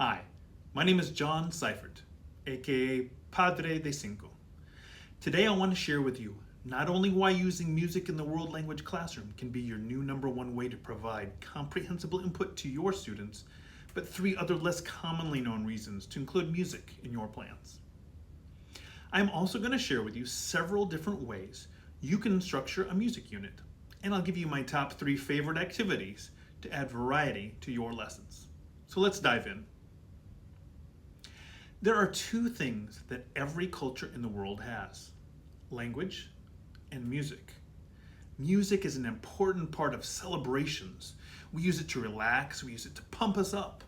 Hi, my name is John Seifert, aka Padre de Cinco. Today I want to share with you not only why using music in the world language classroom can be your new number one way to provide comprehensible input to your students, but 3 other less commonly known reasons to include music in your plans. I'm also going to share with you several different ways you can structure a music unit, and I'll give you my top 3 favorite activities to add variety to your lessons. So let's dive in. There are 2 things that every culture in the world has: language and music. Music is an important part of celebrations. We use it to relax, we use it to pump us up.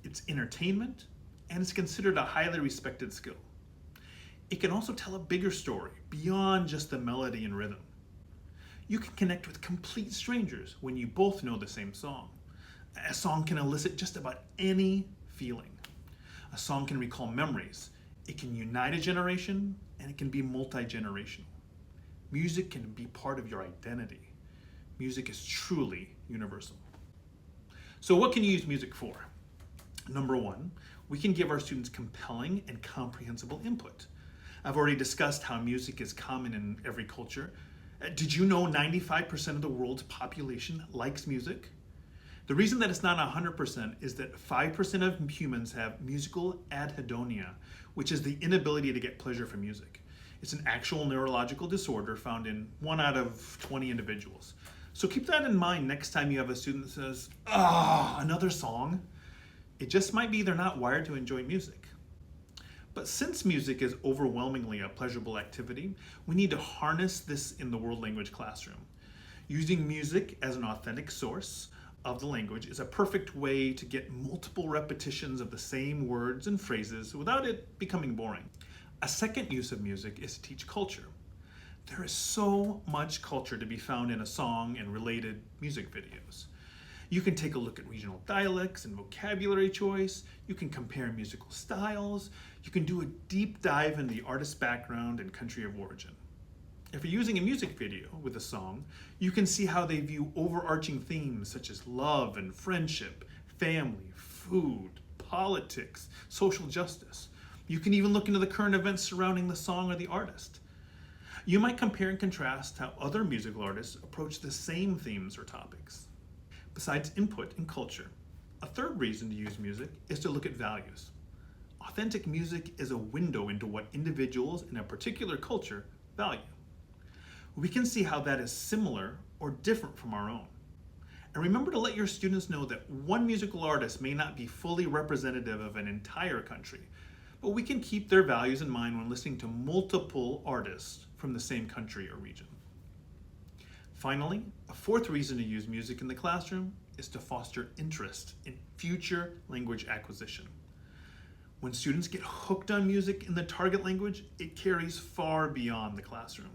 It's entertainment, and it's considered a highly respected skill. It can also tell a bigger story beyond just the melody and rhythm. You can connect with complete strangers when you both know the same song. A song can elicit just about any feeling. A song can recall memories. It can unite a generation, and it can be multi-generational. Music can be part of your identity. Music is truly universal. So what can you use music for? Number 1, we can give our students compelling and comprehensible input. I've already discussed how music is common in every culture. Did you know 95% of the world's population likes music? The reason that it's not 100% is that 5% of humans have musical anhedonia, which is the inability to get pleasure from music. It's an actual neurological disorder found in 1 out of 20 individuals. So keep that in mind next time you have a student that says, another song. It just might be they're not wired to enjoy music. But since music is overwhelmingly a pleasurable activity, we need to harness this in the world language classroom. Using music as an authentic source of the language is a perfect way to get multiple repetitions of the same words and phrases without it becoming boring. A second use of music is to teach culture. There is so much culture to be found in a song and related music videos. You can take a look at regional dialects and vocabulary choice. You can compare musical styles. You can do a deep dive into the artist's background and country of origin. If you're using a music video with a song, you can see how they view overarching themes such as love and friendship, family, food, politics, social justice. You can even look into the current events surrounding the song or the artist. You might compare and contrast how other musical artists approach the same themes or topics. Besides input and culture, a third reason to use music is to look at values. Authentic music is a window into what individuals in a particular culture value. We can see how that is similar or different from our own. And remember to let your students know that one musical artist may not be fully representative of an entire country, but we can keep their values in mind when listening to multiple artists from the same country or region. Finally, a fourth reason to use music in the classroom is to foster interest in future language acquisition. When students get hooked on music in the target language, it carries far beyond the classroom.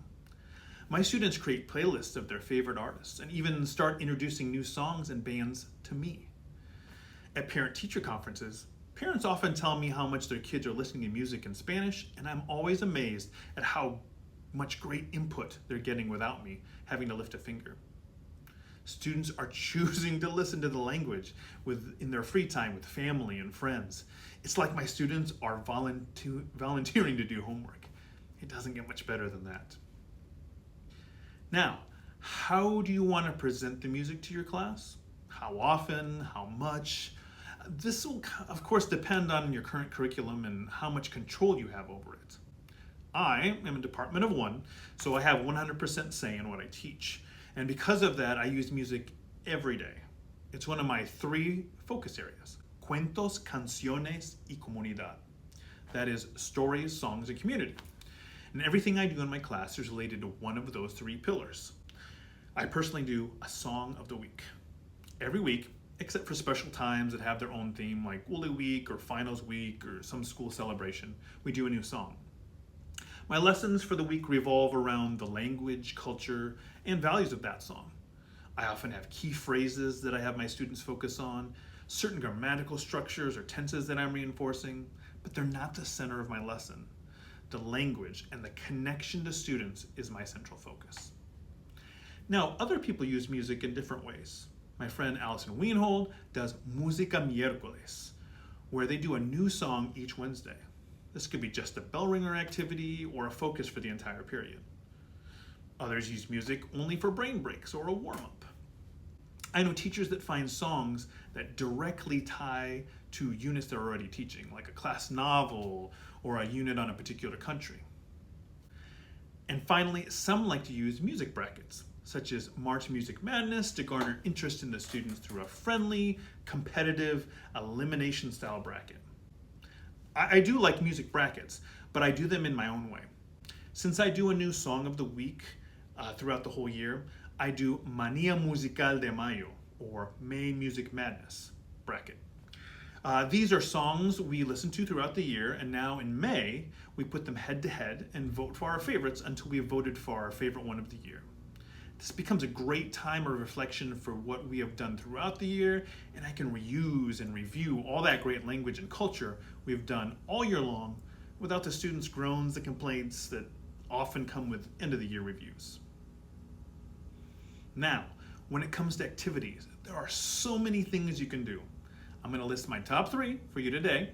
My students create playlists of their favorite artists and even start introducing new songs and bands to me. At parent-teacher conferences, parents often tell me how much their kids are listening to music in Spanish, and I'm always amazed at how much great input they're getting without me having to lift a finger. Students are choosing to listen to the language in their free time with family and friends. It's like my students are volunteering to do homework. It doesn't get much better than that. Now, how do you want to present the music to your class? How often? How much? This will, of course, depend on your current curriculum and how much control you have over it. I am a department of 1, so I have 100% say in what I teach. And because of that, I use music every day. It's one of my 3 focus areas: cuentos, canciones, y comunidad. That is stories, songs, and community. And everything I do in my class is related to one of those 3 pillars. I personally do a song of the week. Every week, except for special times that have their own theme, like Woolly Week or Finals Week or some school celebration, we do a new song. My lessons for the week revolve around the language, culture, and values of that song. I often have key phrases that I have my students focus on, certain grammatical structures or tenses that I'm reinforcing, but they're not the center of my lesson. The language and the connection to students is my central focus. Now, other people use music in different ways. My friend Allison Wienhold does Música Miércoles, where they do a new song each Wednesday. This could be just a bell ringer activity or a focus for the entire period. Others use music only for brain breaks or a warm-up. I know teachers that find songs that directly tie to units they're already teaching, like a class novel or a unit on a particular country. And finally, some like to use music brackets, such as March Music Madness, to garner interest in the students through a friendly, competitive, elimination style bracket. I do like music brackets, but I do them in my own way. Since I do a new song of the week throughout the whole year, I do Mania Musical de Mayo, or May Music Madness bracket. These are songs we listen to throughout the year, and now in May, we put them head to head and vote for our favorites until we have voted for our favorite one of the year. This becomes a great time of reflection for what we have done throughout the year, and I can reuse and review all that great language and culture we've done all year long without the students' groans and complaints that often come with end of the year reviews. Now, when it comes to activities, there are so many things you can do. I'm going to list my top 3 for you today,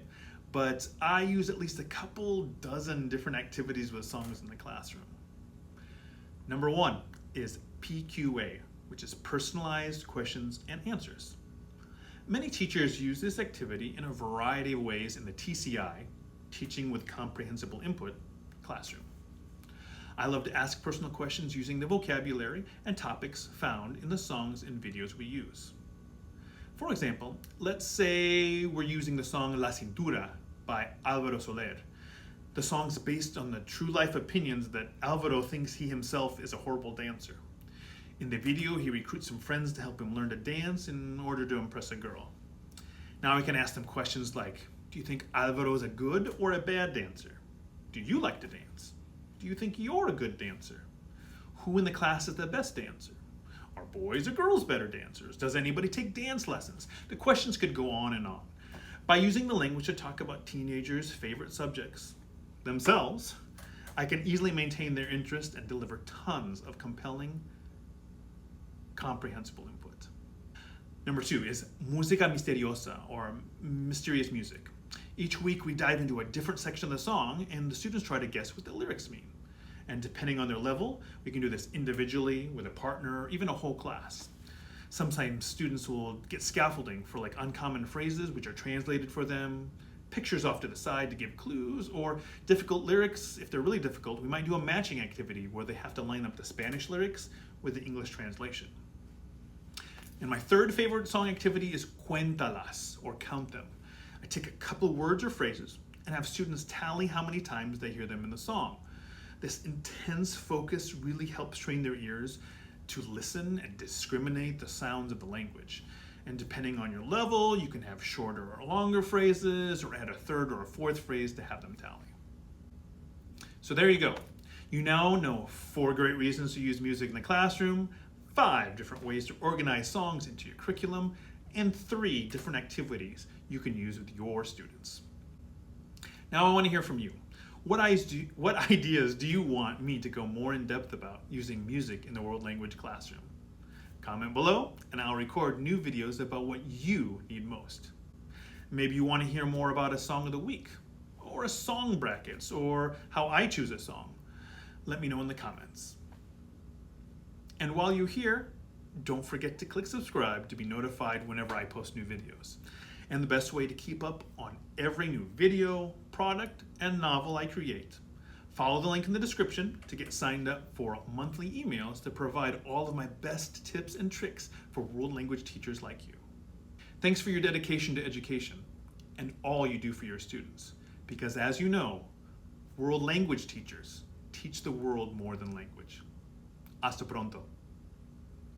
but I use at least a couple dozen different activities with songs in the classroom. Number 1 is PQA, which is personalized questions and answers. Many teachers use this activity in a variety of ways in the TCI, Teaching with Comprehensible Input, classroom. I love to ask personal questions using the vocabulary and topics found in the songs and videos we use. For example, let's say we're using the song La Cintura by Alvaro Soler. The song's based on the true life opinions that Alvaro thinks he himself is a horrible dancer. In the video, he recruits some friends to help him learn to dance in order to impress a girl. Now we can ask them questions like, do you think Alvaro is a good or a bad dancer? Do you like to dance? Do you think you're a good dancer? Who in the class is the best dancer? Are boys or girls better dancers? Does anybody take dance lessons? The questions could go on and on. By using the language to talk about teenagers' favorite subjects themselves, I can easily maintain their interest and deliver tons of compelling, comprehensible input. Number 2 is Música Misteriosa, or mysterious music. Each week we dive into a different section of the song and the students try to guess what the lyrics mean. And depending on their level, we can do this individually, with a partner, or even a whole class. Sometimes students will get scaffolding for like uncommon phrases which are translated for them, pictures off to the side to give clues, or difficult lyrics. If they're really difficult, we might do a matching activity where they have to line up the Spanish lyrics with the English translation. And my third favorite song activity is Cuéntalas, or count them. I take a couple of words or phrases and have students tally how many times they hear them in the song. This intense focus really helps train their ears to listen and discriminate the sounds of the language. And depending on your level, you can have shorter or longer phrases, or add a third or a fourth phrase to have them tally. So there you go. You now know 4 great reasons to use music in the classroom, 5 different ways to organize songs into your curriculum, and 3 different activities you can use with your students. Now I want to hear from you. What ideas do you want me to go more in depth about using music in the world language classroom? Comment below and I'll record new videos about what you need most. Maybe you want to hear more about a song of the week, or a song brackets, or how I choose a song. Let me know in the comments. And while you're here, don't forget to click subscribe to be notified whenever I post new videos. And the best way to keep up on every new video, product, and novel I create, follow the link in the description to get signed up for monthly emails to provide all of my best tips and tricks for world language teachers like you. Thanks for your dedication to education and all you do for your students, because as you know, world language teachers teach the world more than language. Hasta pronto.